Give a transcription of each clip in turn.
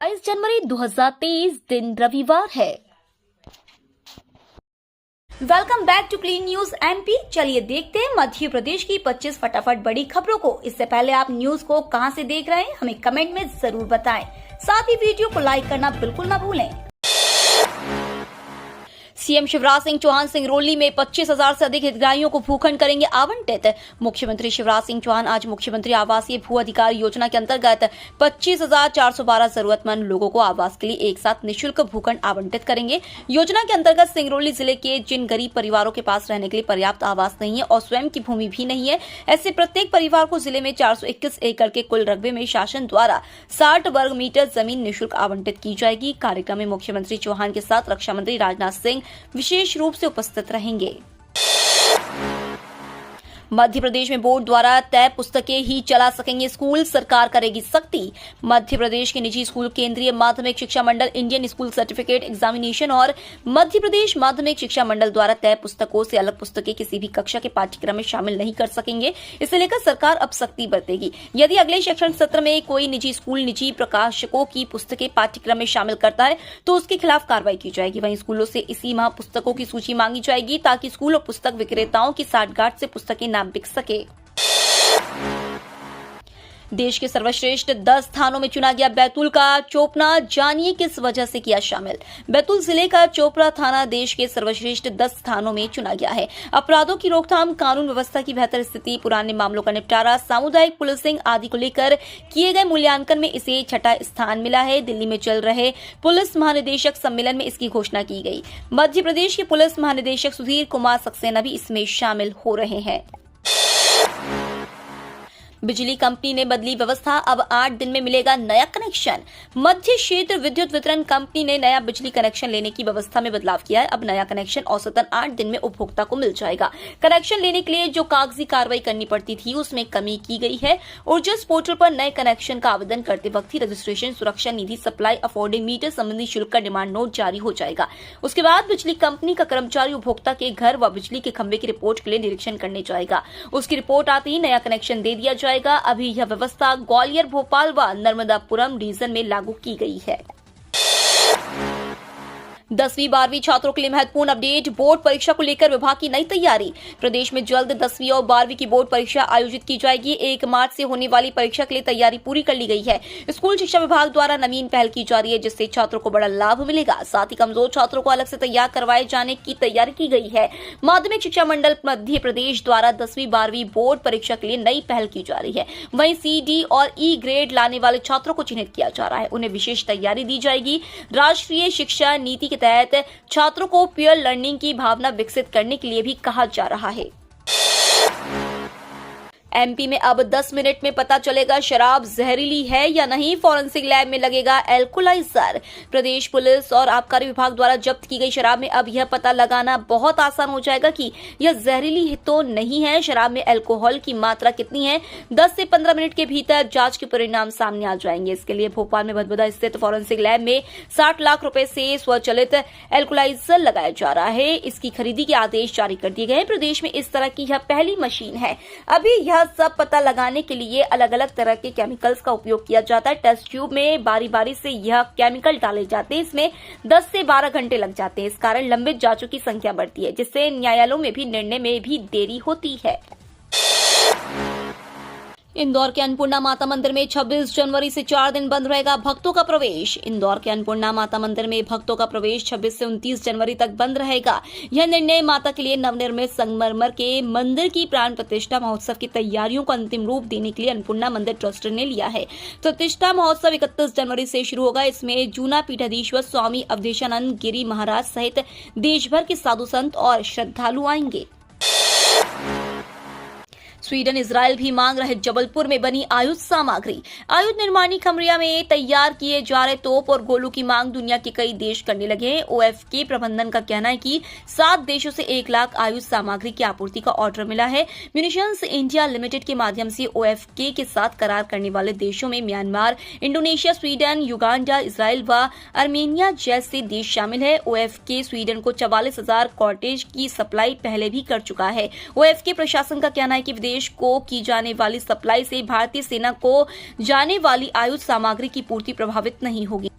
22 जनवरी 2023 दिन रविवार है। Welcome back to clean news MP. चलिए देखते हैं मध्य प्रदेश की 25 फटाफट बड़ी खबरों को। इससे पहले आप न्यूज को कहां से देख रहे हैं हमें कमेंट में जरूर बताएं। साथ ही वीडियो को लाइक करना बिल्कुल ना भूलें। सीएम शिवराज सिंह चौहान सिंगरौली में 25,000 से अधिक हितग्राहियों को भूखंड करेंगे आवंटित। मुख्यमंत्री शिवराज सिंह चौहान आज मुख्यमंत्री आवासीय भू अधिकार योजना के अंतर्गत 25,412 जरूरतमंद लोगों को आवास के लिए एक साथ निःशुल्क भूखंड आवंटित करेंगे। योजना के अंतर्गत सिंगरौली जिले के जिन गरीब परिवारों के पास रहने के लिए पर्याप्त आवास नहीं है और स्वयं की भूमि भी नहीं है, ऐसे प्रत्येक परिवार को जिले में 421 एकड़ के कुल रकबे में शासन द्वारा 60 वर्ग मीटर जमीन निःशुल्क आवंटित की जाएगी। कार्यक्रम में मुख्यमंत्री चौहान के साथ रक्षा मंत्री राजनाथ सिंह विशेष रूप से उपस्थित रहेंगे। मध्य प्रदेश में बोर्ड द्वारा तय पुस्तकें ही चला सकेंगे स्कूल, सरकार करेगी सख्ती। मध्य प्रदेश के निजी स्कूल केंद्रीय माध्यमिक शिक्षा मंडल, इंडियन स्कूल सर्टिफिकेट एग्जामिनेशन और मध्य प्रदेश माध्यमिक शिक्षा मंडल द्वारा तय पुस्तकों से अलग पुस्तकें किसी भी कक्षा के पाठ्यक्रम में शामिल नहीं कर सकेंगे। इसे लेकर सरकार अब सख्ती बरतेगी। यदि अगले शैक्षणिक सत्र में कोई निजी स्कूल निजी प्रकाशकों की पुस्तकें पाठ्यक्रम में शामिल करता है तो उसके खिलाफ कार्रवाई की जाएगी। वहीं स्कूलों से इसी माह पुस्तकों की सूची मांगी जाएगी ताकि स्कूल और पुस्तक विक्रेताओं की साठगांठ से पुस्तकें न बिक सके। देश के सर्वश्रेष्ठ 10 स्थानों में चुना गया बैतूल का चोपड़ा, जानिए किस वजह से किया शामिल। बैतूल जिले का चोपड़ा थाना देश के सर्वश्रेष्ठ 10 स्थानों में चुना गया है। अपराधों की रोकथाम, कानून व्यवस्था की बेहतर स्थिति, पुराने मामलों का निपटारा, सामुदायिक पुलिसिंग आदि को लेकर किए गए मूल्यांकन में इसे छठा स्थान मिला है। दिल्ली में चल रहे पुलिस महानिदेशक सम्मेलन में इसकी घोषणा की गई। मध्य प्रदेश के पुलिस महानिदेशक सुधीर कुमार सक्सेना भी इसमें शामिल हो रहे हैं। बिजली कंपनी ने बदली व्यवस्था, अब 8 दिन में मिलेगा नया कनेक्शन। मध्य क्षेत्र विद्युत वितरण कंपनी ने नया बिजली कनेक्शन लेने की व्यवस्था में बदलाव किया है। अब नया कनेक्शन औसतन 8 दिन में उपभोक्ता को मिल जाएगा। कनेक्शन लेने के लिए जो कागजी कार्रवाई करनी पड़ती थी उसमें कमी की गई है। ऊर्जस पोर्टल पर नए कनेक्शन का आवेदन करते वक्त ही रजिस्ट्रेशन, सुरक्षा निधि, सप्लाई, अफोर्डिंग मीटर संबंधी शुल्क का डिमांड नोट जारी हो जाएगा। उसके बाद बिजली कंपनी का कर्मचारी उपभोक्ता के घर व बिजली के खंभे की रिपोर्ट के लिए निरीक्षण करने जाएगा। उसकी रिपोर्ट आते ही नया कनेक्शन दे दिया जाएगा। अभी यह व्यवस्था ग्वालियर, भोपाल व नर्मदापुरम रीजन में लागू की गई है। 10वीं 12वीं छात्रों के लिए महत्वपूर्ण अपडेट। बोर्ड परीक्षा को लेकर विभाग की नई तैयारी। प्रदेश में जल्द 10वीं और 12वीं की बोर्ड परीक्षा आयोजित की जाएगी। 1 मार्च से होने वाली परीक्षा के लिए तैयारी पूरी कर ली गई है। स्कूल शिक्षा विभाग द्वारा नवीन पहल की जा रही है जिससे छात्रों को बड़ा लाभ मिलेगा। साथ ही कमजोर छात्रों को अलग से तैयार करवाए जाने की तैयारी की गई है। माध्यमिक शिक्षा मंडल मध्य प्रदेश द्वारा 10वीं 12वीं बोर्ड परीक्षा के लिए नई पहल की जा रही है। वहीं सी, डी और ई ग्रेड लाने वाले छात्रों को चिन्हित किया जा रहा है। उन्हें विशेष तैयारी दी जाएगी। राष्ट्रीय शिक्षा नीति के तहत छात्रों को पीयर लर्निंग की भावना विकसित करने के लिए भी कहा जा रहा है। एमपी में अब 10 मिनट में पता चलेगा शराब जहरीली है या नहीं। फॉरेंसिक लैब में लगेगा एल्कोलाइजर। प्रदेश पुलिस और आबकारी विभाग द्वारा जब्त की गई शराब में अब यह पता लगाना बहुत आसान हो जाएगा कि यह जहरीली तो नहीं है। शराब में अल्कोहल की मात्रा कितनी है, 10 से 15 मिनट के भीतर जांच के परिणाम सामने आ जाएंगे। इसके लिए भोपाल में भदभदा स्थित फॉरेंसिक लैब में 60 लाख रुपए से स्वचालित एल्कोलाइजर लगाया जा रहा है। इसकी खरीदी के आदेश जारी कर दिए गए हैं। प्रदेश में इस तरह की यह पहली मशीन है। अभी यह सब पता लगाने के लिए अलग अलग तरह के केमिकल्स का उपयोग किया जाता है। टेस्ट ट्यूब में बारी बारी से यह केमिकल डाले जाते हैं। इसमें 10 से 12 घंटे लग जाते हैं। इस कारण लंबित जांचों की संख्या बढ़ती है जिससे न्यायालयों में भी निर्णय में भी देरी होती है। इंदौर के अन्नपूर्णा माता मंदिर में 26 जनवरी से 4 दिन बंद रहेगा भक्तों का प्रवेश। इंदौर के अन्नपूर्णा माता मंदिर में भक्तों का प्रवेश 26 से 29 जनवरी तक बंद रहेगा। यह निर्णय माता के लिए नवनिर्मित संगमरमर के मंदिर की प्राण प्रतिष्ठा महोत्सव की तैयारियों को अंतिम रूप देने के लिए अन्नपूर्णा मंदिर ट्रस्ट ने लिया है। प्रतिष्ठा महोत्सव 31 जनवरी से शुरू होगा। इसमें जूना पीठाधीश्वर स्वामी अवधेशानंद गिरी महाराज सहित देश भर के साधु संत और श्रद्धालु आएंगे। स्वीडन, इजरायल भी मांग रहे जबलपुर में बनी आयुध सामग्री। आयुध निर्माणी खमरिया में तैयार किए जा रहे तोप और गोलों की मांग दुनिया के कई देश करने लगे हैं। ओएफके प्रबंधन का कहना है कि 7 देशों से 1 लाख आयुध सामग्री की आपूर्ति का ऑर्डर मिला है। म्यूनिशंस इंडिया लिमिटेड के माध्यम से ओएफके के साथ करार करने वाले देशों में Myanmar, Indonesia, Sweden, Uganda, Israel व आर्मेनिया जैसे देश शामिल है। ओएफके स्वीडन को 44,000 कॉटेज की सप्लाई पहले भी कर चुका है। ओएफके प्रशासन का कहना है कि विदेश प्रदेश को की जाने वाली सप्लाई से भारतीय सेना को जाने वाली आयुध सामग्री की पूर्ति प्रभावित नहीं होगी।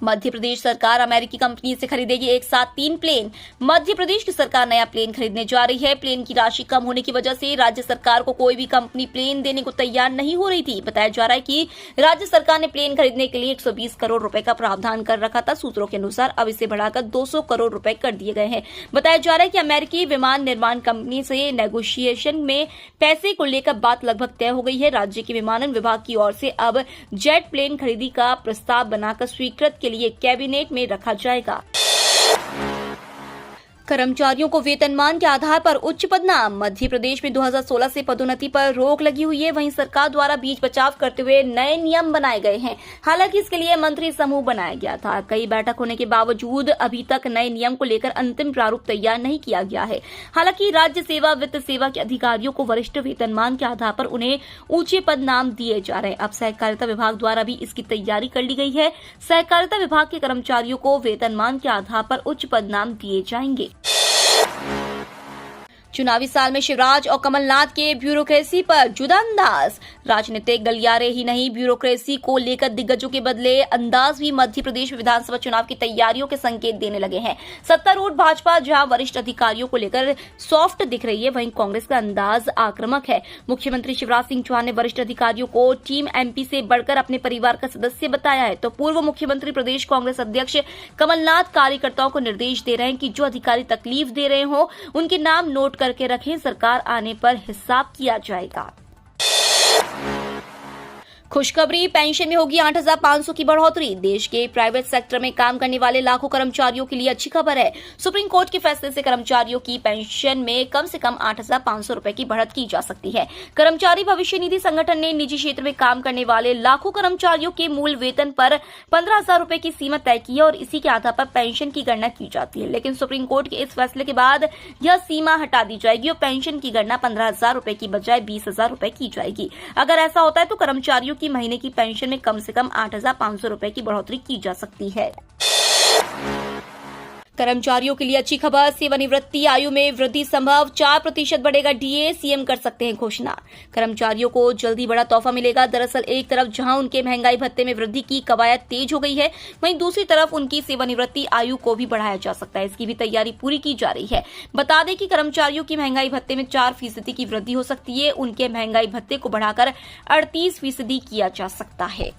मध्य प्रदेश सरकार अमेरिकी कंपनी से खरीदेगी एक साथ 3 प्लेन। मध्य प्रदेश की सरकार नया प्लेन खरीदने जा रही है। प्लेन की राशि कम होने की वजह से राज्य सरकार को कोई भी कंपनी प्लेन देने को तैयार नहीं हो रही थी। बताया जा रहा है कि राज्य सरकार ने प्लेन खरीदने के लिए 120 करोड़ रुपए का प्रावधान कर रखा था। सूत्रों के अनुसार अब इसे बढ़ाकर 200 करोड़ रुपए कर दिए गए हैं। बताया जा रहा है कि अमेरिकी विमान निर्माण कंपनी से नेगोशिएशन में पैसे को लेकर बात लगभग तय हो गई है। राज्य के विमानन विभाग की ओर से अब जेट प्लेन खरीदी का प्रस्ताव बनाकर स्वीकृत के लिए कैबिनेट में रखा जाएगा। कर्मचारियों को वेतनमान के आधार पर उच्च पदनाम। मध्य प्रदेश में 2016 से पदोन्नति पर रोक लगी हुई है। वहीं सरकार द्वारा बीच बचाव करते हुए नए नियम बनाए गए हैं। हालांकि इसके लिए मंत्री समूह बनाया गया था। कई बैठक होने के बावजूद अभी तक नए नियम को लेकर अंतिम प्रारूप तैयार नहीं किया गया है। हालांकि राज्य सेवा वित्त सेवा के अधिकारियों को वरिष्ठ वेतनमान के आधार पर उन्हें ऊंचे पदनाम दिए जा रहे हैं। अब सहकारिता विभाग द्वारा भी इसकी तैयारी कर ली गई है। सहकारिता विभाग के कर्मचारियों को वेतनमान के आधार पर उच्च पदनाम दिए जाएंगे। चुनावी साल में शिवराज और कमलनाथ के ब्यूरोक्रेसी पर जुदा अंदाज। राजनीतिक गलियारे ही नहीं, ब्यूरोक्रेसी को लेकर दिग्गजों के बदले अंदाज भी मध्य प्रदेश विधानसभा चुनाव की तैयारियों के संकेत देने लगे हैं। सत्तारूढ़ भाजपा जहां वरिष्ठ अधिकारियों को लेकर सॉफ्ट दिख रही है, वहीं कांग्रेस का अंदाज आक्रामक है। मुख्यमंत्री शिवराज सिंह चौहान ने वरिष्ठ अधिकारियों को टीम एमपी से बढ़कर अपने परिवार का सदस्य बताया है, तो पूर्व मुख्यमंत्री प्रदेश कांग्रेस अध्यक्ष कमलनाथ कार्यकर्ताओं को निर्देश दे रहे हैं कि जो अधिकारी तकलीफ दे रहे हो उनके नाम नोट करके रखें, सरकार आने पर हिसाब किया जाएगा। खुशखबरी, पेंशन में होगी 8,500 की बढ़ोतरी। देश के प्राइवेट सेक्टर में काम करने वाले लाखों कर्मचारियों के लिए अच्छी खबर है। सुप्रीम कोर्ट के फैसले से कर्मचारियों की पेंशन में कम से कम 8,500 रुपए की बढ़त की जा सकती है। कर्मचारी भविष्य निधि संगठन ने निजी क्षेत्र में काम करने वाले लाखों कर्मचारियों के मूल वेतन पर 15,000 रुपए की सीमा तय की है और इसी के आधार पर पेंशन की गणना की जाती है। लेकिन सुप्रीम कोर्ट के इस फैसले के बाद यह सीमा हटा दी जाएगी और पेंशन की गणना 15,000 रुपए की बजाय 20,000 रुपए की जाएगी। अगर ऐसा होता है तो कर्मचारियों की महीने की पेंशन में कम से कम 8,500 रुपए की बढ़ोतरी की जा सकती है। कर्मचारियों के लिए अच्छी खबर, सेवानिवृत्ति आयु में वृद्धि संभव, 4% बढ़ेगा डीए, सीएम कर सकते हैं घोषणा। कर्मचारियों को जल्दी बड़ा तोहफा मिलेगा। दरअसल एक तरफ जहां उनके महंगाई भत्ते में वृद्धि की कवायद तेज हो गई है, वहीं दूसरी तरफ उनकी सेवानिवृत्ति आयु को भी बढ़ाया जा सकता है। इसकी भी तैयारी पूरी की जा रही है। बता दें कि कर्मचारियों की महंगाई भत्ते में 4% की वृद्धि हो सकती है। उनके महंगाई भत्ते को बढ़ाकर 38% किया जा सकता है।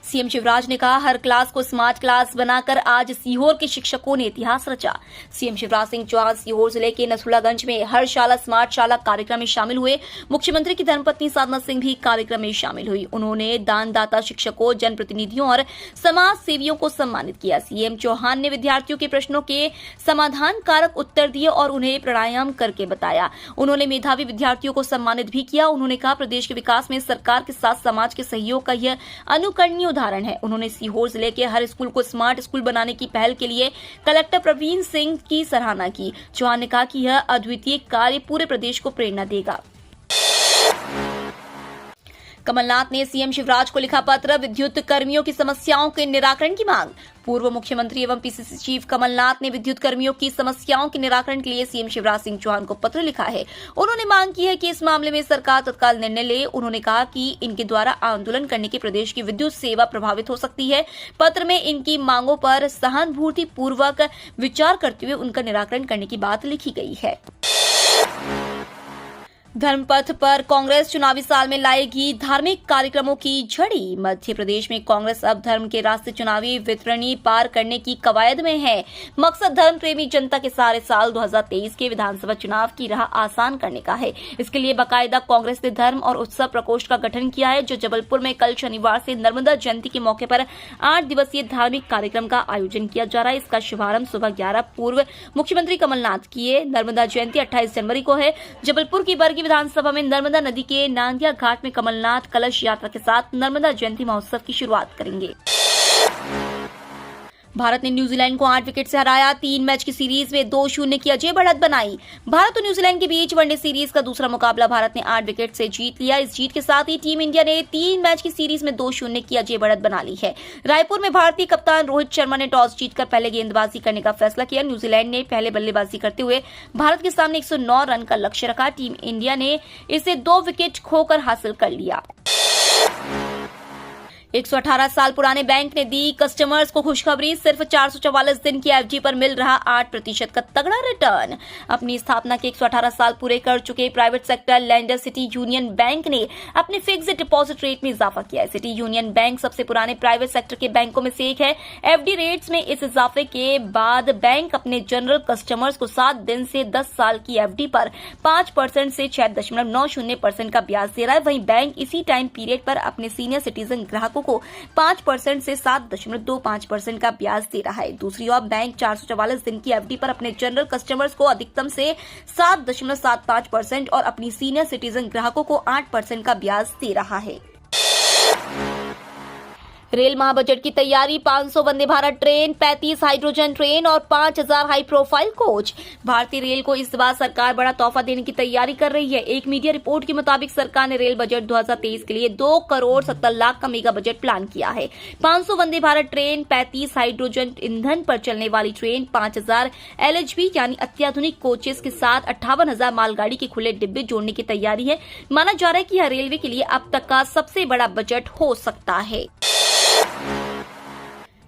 सीएम शिवराज ने कहा, हर क्लास को स्मार्ट क्लास बनाकर आज सीहोर के शिक्षकों ने इतिहास रचा। सीएम शिवराज सिंह चौहान सीहोर जिले के नसरुल्लागंज में हर शाला स्मार्ट शाला कार्यक्रम में शामिल हुए। मुख्यमंत्री की धर्मपत्नी साधना सिंह भी कार्यक्रम में शामिल हुई। उन्होंने दानदाता शिक्षकों, जनप्रतिनिधियों और समाज सेवियों को सम्मानित किया। सीएम चौहान ने विद्यार्थियों के प्रश्नों के समाधान कारक उत्तर दिए और उन्हें प्राणायाम करके बताया। उन्होंने मेधावी विद्यार्थियों को सम्मानित भी किया। उन्होंने कहा, प्रदेश के विकास में सरकार के साथ समाज के सहयोग का यह अनुकरणीय उदाहरण है। उन्होंने सीहोर जिले के हर स्कूल को स्मार्ट स्कूल बनाने की पहल के लिए कलेक्टर प्रवीण सिंह की सराहना की। चौहान ने कहा कि यह अद्वितीय कार्य पूरे प्रदेश को प्रेरणा देगा। कमलनाथ ने सीएम शिवराज को लिखा पत्र, विद्युत कर्मियों की समस्याओं के निराकरण की मांग। पूर्व मुख्यमंत्री एवं पीसीसी चीफ कमलनाथ ने विद्युत कर्मियों की समस्याओं के निराकरण के लिए सीएम शिवराज सिंह चौहान को पत्र लिखा है। उन्होंने मांग की है कि इस मामले में सरकार तत्काल निर्णय ले। उन्होंने कहा कि इनके द्वारा आंदोलन करने के प्रदेश की विद्युत सेवा प्रभावित हो सकती है। पत्र में इनकी मांगों पर सहानुभूति पूर्वक विचार करते हुए उनका निराकरण करने की बात लिखी गई है। धर्मपथ पर कांग्रेस चुनावी साल में लाएगी धार्मिक कार्यक्रमों की झड़ी। मध्य प्रदेश में कांग्रेस अब धर्म के रास्ते चुनावी वितरणी पार करने की कवायद में है। मकसद धर्म प्रेमी जनता के सारे साल 2023 के विधानसभा चुनाव की राह आसान करने का है। इसके लिए बाकायदा कांग्रेस ने धर्म और उत्सव प्रकोष्ठ का गठन किया है, जो जबलपुर में कल शनिवार से नर्मदा जयंती के मौके पर 8 दिवसीय धार्मिक कार्यक्रम का आयोजन किया जा रहा है। इसका शुभारंभ सुबह 11 पूर्व मुख्यमंत्री कमलनाथ किए। नर्मदा जयंती 28 जनवरी को है। जबलपुर की बरगी विधानसभा में नर्मदा नदी के नांदिया घाट में कमलनाथ कलश यात्रा के साथ नर्मदा जयंती महोत्सव की शुरुआत करेंगे। भारत ने न्यूजीलैंड को 8 विकेट से हराया। 3 मैच की सीरीज में 2-0 की अजय बढ़त बनाई। भारत और न्यूजीलैंड के बीच वनडे सीरीज का दूसरा मुकाबला भारत ने 8 विकेट से जीत लिया। इस जीत के साथ ही टीम इंडिया ने 3 मैच की सीरीज में 2-0 की अजय बढ़त बना ली है। रायपुर में भारतीय कप्तान रोहित शर्मा ने टॉस जीतकर पहले गेंदबाजी करने का फैसला किया। न्यूजीलैंड ने पहले बल्लेबाजी करते हुए भारत के सामने 109 रन का लक्ष्य रखा। टीम इंडिया ने इसे 2 विकेट खोकर हासिल कर लिया। 118 साल पुराने बैंक ने दी कस्टमर्स को खुशखबरी। सिर्फ 444 दिन की एफडी पर मिल रहा 8% का तगड़ा रिटर्न। अपनी स्थापना के 118 साल पूरे कर चुके private sector lender city union bank ने अपने फिक्स्ड डिपॉजिट रेट में इजाफा किया है। सिटी यूनियन बैंक सबसे पुराने प्राइवेट सेक्टर के बैंकों में से एक है। एफडी रेट्स में इस इजाफे के बाद बैंक अपने जनरल कस्टमर्स को 7 दिन से 10 साल की एफडी पर 5% से 6.90% का ब्याज दे रहा है। वहीं बैंक इसी टाइम पीरियड पर अपने सीनियर सिटीजन ग्राहकों को 5% से 7.25% का ब्याज दे रहा है। दूसरी ओर बैंक 444 दिन की एफडी पर अपने जनरल कस्टमर्स को अधिकतम से 7.75% और अपनी सीनियर सिटीजन ग्राहकों को 8% का ब्याज दे रहा है। रेल महाबजट की तैयारी। 500 Vande Bharat train, 35 hydrogen train और 5000 हाई प्रोफाइल कोच। भारतीय रेल को इस बार सरकार बड़ा तोहफा देने की तैयारी कर रही है। एक मीडिया रिपोर्ट के मुताबिक सरकार ने रेल बजट 2023 के लिए 2 करोड़ 70 लाख का मेगा बजट प्लान किया है। 500 वंदे भारत ट्रेन, 35 हाइड्रोजन ईंधन पर चलने वाली ट्रेन, 5000 एलएचबी यानी अत्याधुनिक कोचेस के साथ 58,000 मालगाड़ी के खुले डिब्बे जोड़ने की तैयारी है। माना जा रहा है कि यह रेलवे के लिए अब तक का सबसे बड़ा बजट हो सकता है।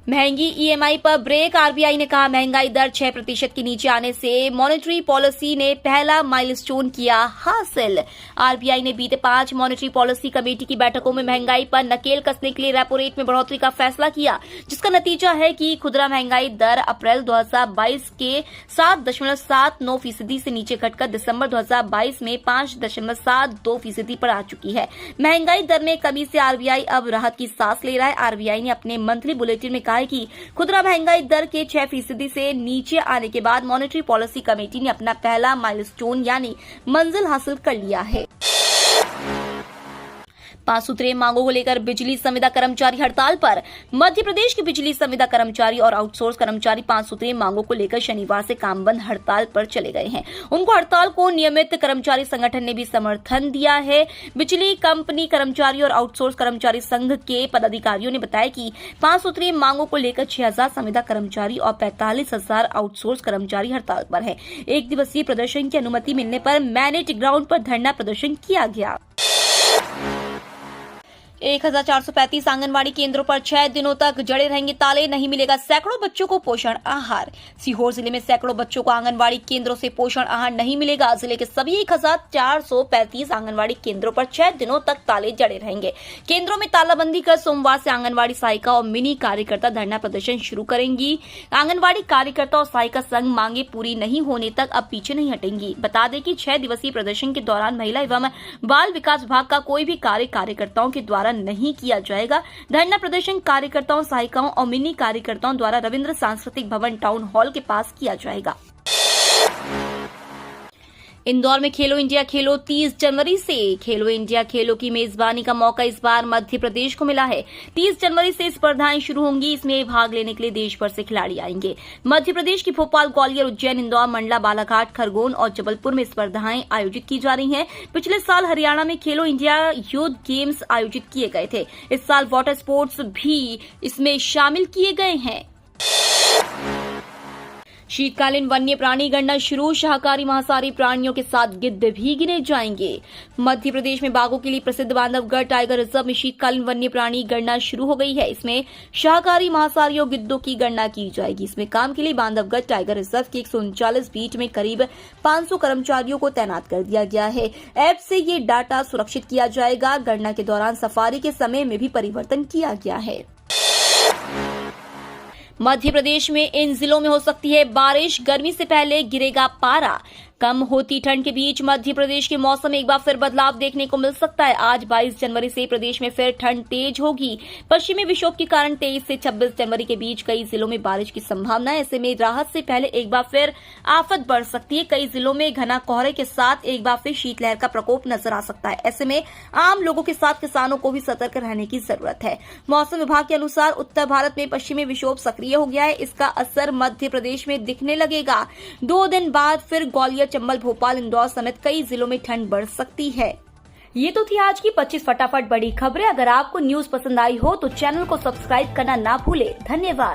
महंगी ईएमआई पर ब्रेक। आरबीआई ने कहा महंगाई दर 6% के नीचे आने से मॉनेटरी पॉलिसी ने पहला माइलस्टोन किया हासिल। आरबीआई ने बीते 5 मॉनेटरी पॉलिसी कमेटी की बैठकों में महंगाई पर नकेल कसने के लिए रेपो रेट में बढ़ोतरी का फैसला किया, जिसका नतीजा है कि खुदरा महंगाई दर अप्रैल 2022 के 7.79% से नीचे घटकर दिसंबर 2022 में 5.72% पर आ चुकी है। महंगाई दर में कमी से आरबीआई अब राहत की सांस ले रहा है। आरबीआई ने अपने मंथली बुलेटिन में कहा कि खुदरा महंगाई दर के 6% से नीचे आने के बाद मॉनेटरी पॉलिसी कमेटी ने अपना पहला माइलस्टोन यानी मंजिल हासिल कर लिया है। 5 सूत्रीय मांगों को लेकर बिजली संविदा कर्मचारी हड़ताल पर। मध्य प्रदेश के बिजली संविदा कर्मचारी और आउटसोर्स कर्मचारी 5 सूत्रीय मांगों को लेकर शनिवार से काम बंद हड़ताल पर चले गए हैं। उनको हड़ताल को नियमित कर्मचारी संगठन ने भी समर्थन दिया है। बिजली कंपनी कर्मचारी और आउटसोर्स कर्मचारी संघ के पदाधिकारियों ने बताया कि 5 सूत्रीय मांगों को लेकर 6,000 संविदा कर्मचारी और 45,000 आउटसोर्स कर्मचारी हड़ताल पर है। 1 दिवसीय प्रदर्शन की अनुमति मिलने पर मैनेट ग्राउंड पर धरना प्रदर्शन किया गया। 1435 आंगनवाड़ी केंद्रों पर 6 दिनों तक जड़े रहेंगे ताले। नहीं मिलेगा सैकड़ों बच्चों को पोषण आहार। सीहोर जिले में सैकड़ों बच्चों को आंगनवाड़ी केंद्रों से पोषण आहार नहीं मिलेगा। जिले के सभी 1435 आंगनवाड़ी केंद्रों पर 6 दिनों तक ताले जड़े रहेंगे। केंद्रों में तालाबंदी कर सोमवार से आंगनवाड़ी सहायिका और मिनी कार्यकर्ता धरना प्रदर्शन शुरू करेंगी। आंगनवाड़ी कार्यकर्ता और सहायिका संघ मांगे पूरी नहीं होने तक अब पीछे नहीं हटेंगी। बता दें कि 6 दिवसीय प्रदर्शन के दौरान महिला एवं बाल विकास विभाग का कोई भी कार्य कार्यकर्ताओं के द्वारा नहीं किया जाएगा। धरना प्रदर्शन कार्यकर्ताओं, सहायिकाओं और मिनी कार्यकर्ताओं द्वारा रविंद्र सांस्कृतिक भवन टाउन हॉल के पास किया जाएगा। इंदौर में खेलो इंडिया खेलो 30 जनवरी से। खेलो इंडिया खेलो की मेजबानी का मौका इस बार मध्य प्रदेश को मिला है। 30 जनवरी से स्पर्धाएं शुरू होंगी। इसमें भाग लेने के लिए देश भर से खिलाड़ी आएंगे। मध्य प्रदेश की भोपाल, ग्वालियर, उज्जैन, इंदौर, मंडला, बालाघाट, खरगोन और जबलपुर में स्पर्धाएं आयोजित की जा रही हैं। पिछले साल हरियाणा में खेलो इंडिया यूथ गेम्स आयोजित किए गए थे। इस साल वाटर स्पोर्ट्स भी इसमें शामिल किए गए हैं। शीतकालीन वन्य प्राणी गणना शुरू। शाकाहारी मांसाहारी प्राणियों के साथ गिद्ध भी गिने जाएंगे। मध्य प्रदेश में बाघों के लिए प्रसिद्ध बांधवगढ़ टाइगर रिजर्व में शीतकालीन वन्य प्राणी गणना शुरू हो गई है। इसमें शाकाहारी मांसाहारी और गिद्धों की गणना की जाएगी। इसमें काम के लिए बांधवगढ़ टाइगर रिजर्व के 139 बीट में करीब 500 कर्मचारियों को तैनात कर दिया गया है। ऐप से ये डाटा सुरक्षित किया जाएगा। गणना के दौरान सफारी के समय में भी परिवर्तन किया गया है। मध्य प्रदेश में इन जिलों में हो सकती है बारिश। गर्मी से पहले गिरेगा पारा। कम होती ठंड के बीच मध्य प्रदेश के मौसम में एक बार फिर बदलाव देखने को मिल सकता है। आज 22 जनवरी से प्रदेश में फिर ठंड तेज होगी। पश्चिमी विक्षोभ के कारण 23 से 26 जनवरी के बीच कई जिलों में बारिश की संभावना है। ऐसे में राहत से पहले एक बार फिर आफत बढ़ सकती है। कई जिलों में घना कोहरे के साथ एक बार फिर शीतलहर का प्रकोप नजर आ सकता है। ऐसे में आम लोगों के साथ किसानों को भी सतर्क रहने की जरूरत है। मौसम विभाग के अनुसार उत्तर भारत में पश्चिमी विक्षोभ सक्रिय हो गया है। इसका असर मध्य प्रदेश में दिखने लगेगा। 2 दिन बाद फिर ग्वालियर, चंबल, भोपाल, इंदौर समेत कई जिलों में ठंड बढ़ सकती है। ये तो थी आज की 25 फटाफट बड़ी खबरें। अगर आपको न्यूज पसंद आई हो तो चैनल को सब्सक्राइब करना ना भूले। धन्यवाद।